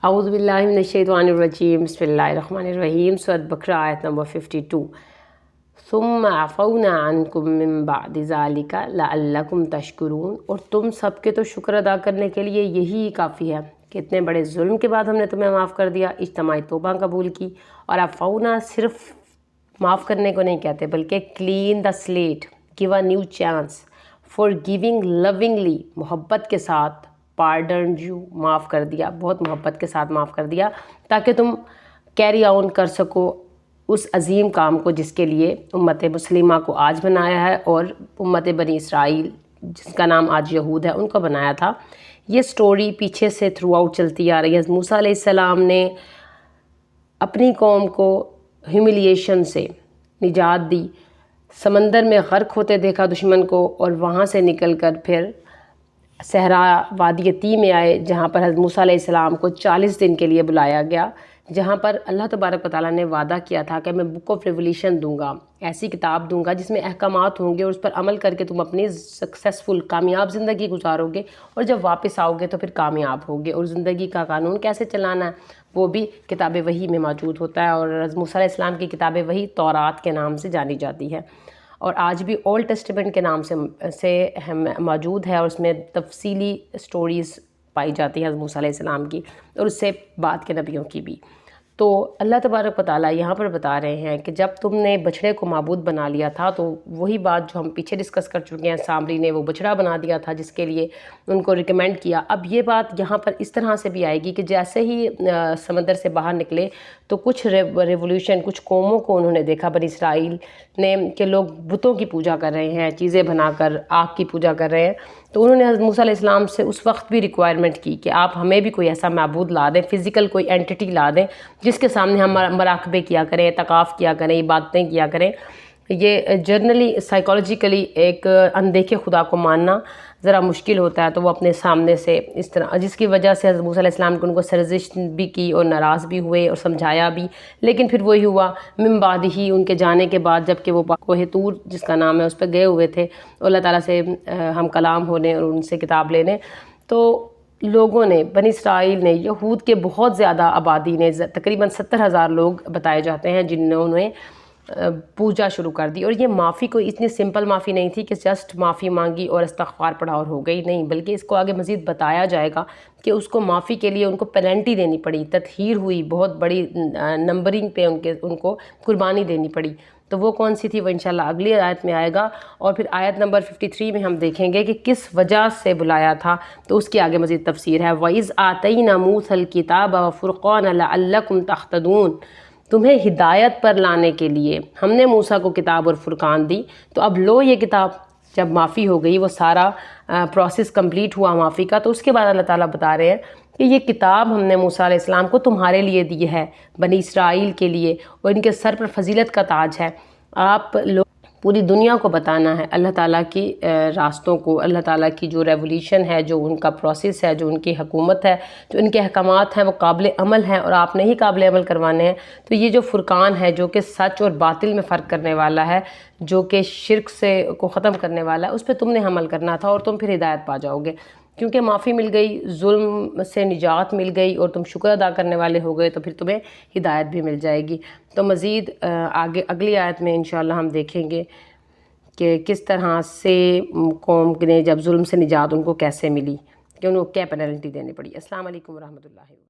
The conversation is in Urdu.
اعوذ باللہ من الشیطان الرجیم، بسم اللہ الرحمن الرحیم۔ سورۃ بقرہ آیت نمبر 52۔ ثم عفونا عنکم من بعد ذلک لعلکم تشکرون۔ اور تم سب کے تو شکر ادا کرنے کے لیے یہی کافی ہے کہ اتنے بڑے ظلم کے بعد ہم نے تمہیں معاف کر دیا، اجتماعی توبہ قبول کی۔ اور عفونا صرف معاف کرنے کو نہیں کہتے بلکہ clean the slate, give a new chance, forgiving lovingly, محبت کے ساتھ، پارڈنڈ یو، معاف کر دیا، بہت محبت کے ساتھ معاف کر دیا تاکہ تم کیری آن کر سکو اس عظیم کام کو جس کے لیے امت مسلمہ کو آج بنایا ہے اور امت بنی اسرائیل جس کا نام آج یہود ہے ان کو بنایا تھا۔ یہ سٹوری پیچھے سے تھرو آؤٹ چلتی آ رہی ہے۔ موسیٰ علیہ السلام نے اپنی قوم کو ہیوملیشن سے نجات دی، سمندر میں غرق ہوتے دیکھا دشمن کو، اور وہاں سے نکل کر پھر صحرا وادی طی میں آئے جہاں پر حضرت موسیٰ علیہ السلام کو 40 دن کے لیے بلایا گیا، جہاں پر اللہ تبارک و تعالیٰ نے وعدہ کیا تھا کہ میں بک آف ریولیشن دوں گا، ایسی کتاب دوں گا جس میں احکامات ہوں گے اور اس پر عمل کر کے تم اپنی سکسیسفل کامیاب زندگی گزارو گے، اور جب واپس آؤ گے تو پھر کامیاب ہوگے، اور زندگی کا قانون کیسے چلانا ہے وہ بھی کتاب وحی میں موجود ہوتا ہے۔ اور حضرت موسیٰ علیہ السلام کی کتاب وحی تورات کے نام سے جانی جاتی ہے، اور آج بھی اولڈ ٹیسٹمنٹ کے نام سے موجود ہے، اور اس میں تفصیلی سٹوریز پائی جاتی ہیں حضرت موسیٰ علیہ السلام کی اور اس سے بعد کے نبیوں کی بھی۔ تو اللہ تبارک و تعالیٰ یہاں پر بتا رہے ہیں کہ جب تم نے بچھڑے کو معبود بنا لیا تھا تو وہی بات جو ہم پیچھے ڈسکس کر چکے ہیں، سامری نے وہ بچھڑا بنا دیا تھا جس کے لیے ان کو ریکمینڈ کیا۔ اب یہ بات یہاں پر اس طرح سے بھی آئے گی کہ جیسے ہی سمندر سے باہر نکلے تو کچھ ریولوشن، کچھ قوموں کو انہوں نے دیکھا بنی اسرائیل نے کہ لوگ بتوں کی پوجا کر رہے ہیں، چیزیں بنا کر آگ کی پوجا کر رہے ہیں، تو انہوں نے حضرت موسیٰ علیہ السلام سے اس وقت بھی ریکوائرمنٹ کی کہ آپ ہمیں بھی کوئی ایسا معبود لا دیں، فزیکل کوئی اینٹیٹی لا دیں جس کے سامنے ہم مراقبے کیا کریں، اعتکاف کیا کریں، عبادتیں کیا کریں۔ یہ جرنلی سائیکالوجیکلی ایک اندیکھے خدا کو ماننا ذرا مشکل ہوتا ہے، تو وہ اپنے سامنے سے اس طرح، جس کی وجہ سے حضرت موسیٰ علیہ السلام کو ان کو سرزش بھی کی اور ناراض بھی ہوئے اور سمجھایا بھی، لیکن پھر وہی ہوا من بعد ہی، ان کے جانے کے بعد، جب کہ وہ کوہ طور جس کا نام ہے اس پہ گئے ہوئے تھے اللہ تعالیٰ سے ہم کلام ہونے اور ان سے کتاب لینے، تو لوگوں نے، بنی اسرائیل نے، یہود کے بہت زیادہ آبادی نے، تقریباً 70,000 لوگ بتائے جاتے ہیں جنہوں نے پوجا شروع کر دی۔ اور یہ معافی کوئی اتنی سمپل معافی نہیں تھی کہ جسٹ معافی مانگی اور استغفار پڑھا اور ہو گئی، نہیں، بلکہ اس کو آگے مزید بتایا جائے گا کہ اس کو معافی کے لیے ان کو پینلٹی دینی پڑی، تطہیر ہوئی، بہت بڑی نمبرنگ پہ ان کو قربانی دینی پڑی۔ تو وہ کون سی تھی وہ انشاءاللہ اگلی آیت میں آئے گا، اور پھر آیت نمبر 53 میں ہم دیکھیں گے کہ کس وجہ سے بلایا تھا، تو اس کی آگے مزید تفسیر ہے۔ وَإِذْ آتَيْنَا مُوسَى الْكِتَابَ وَفُرْقَانَ لَعَلَّكُمْ تَهْتَدُونَ۔ تمہیں ہدایت پر لانے کے لیے ہم نے موسیٰ کو کتاب اور فرقان دی، تو اب لو یہ کتاب۔ جب معافی ہو گئی، وہ سارا پروسیس کمپلیٹ ہوا معافی کا، تو اس کے بعد اللہ تعالیٰ بتا رہے ہیں کہ یہ کتاب ہم نے موسیٰ علیہ السلام کو تمہارے لیے دی ہے، بنی اسرائیل کے لیے، اور ان کے سر پر فضیلت کا تاج ہے۔ آپ لوگ پوری دنیا کو بتانا ہے اللہ تعالیٰ کی راستوں کو، اللہ تعالیٰ کی جو ریولیوشن ہے، جو ان کا پروسیس ہے، جو ان کی حکومت ہے، جو ان کے احکامات ہیں وہ قابل عمل ہیں، اور آپ نے ہی قابل عمل کروانے ہیں۔ تو یہ جو فرقان ہے جو کہ سچ اور باطل میں فرق کرنے والا ہے، جو کہ شرک سے کو ختم کرنے والا ہے، اس پہ تم نے عمل کرنا تھا اور تم پھر ہدایت پا جاؤ گے، کیونکہ معافی مل گئی، ظلم سے نجات مل گئی، اور تم شکر ادا کرنے والے ہو گئے، تو پھر تمہیں ہدایت بھی مل جائے گی۔ تو مزید آگے اگلی آیت میں انشاءاللہ ہم دیکھیں گے کہ کس طرح سے قوم نے جب ظلم سے نجات ان کو کیسے ملی، کہ ان کو کیا پینلٹی دینی پڑی۔ السلام علیکم ورحمۃ اللہ۔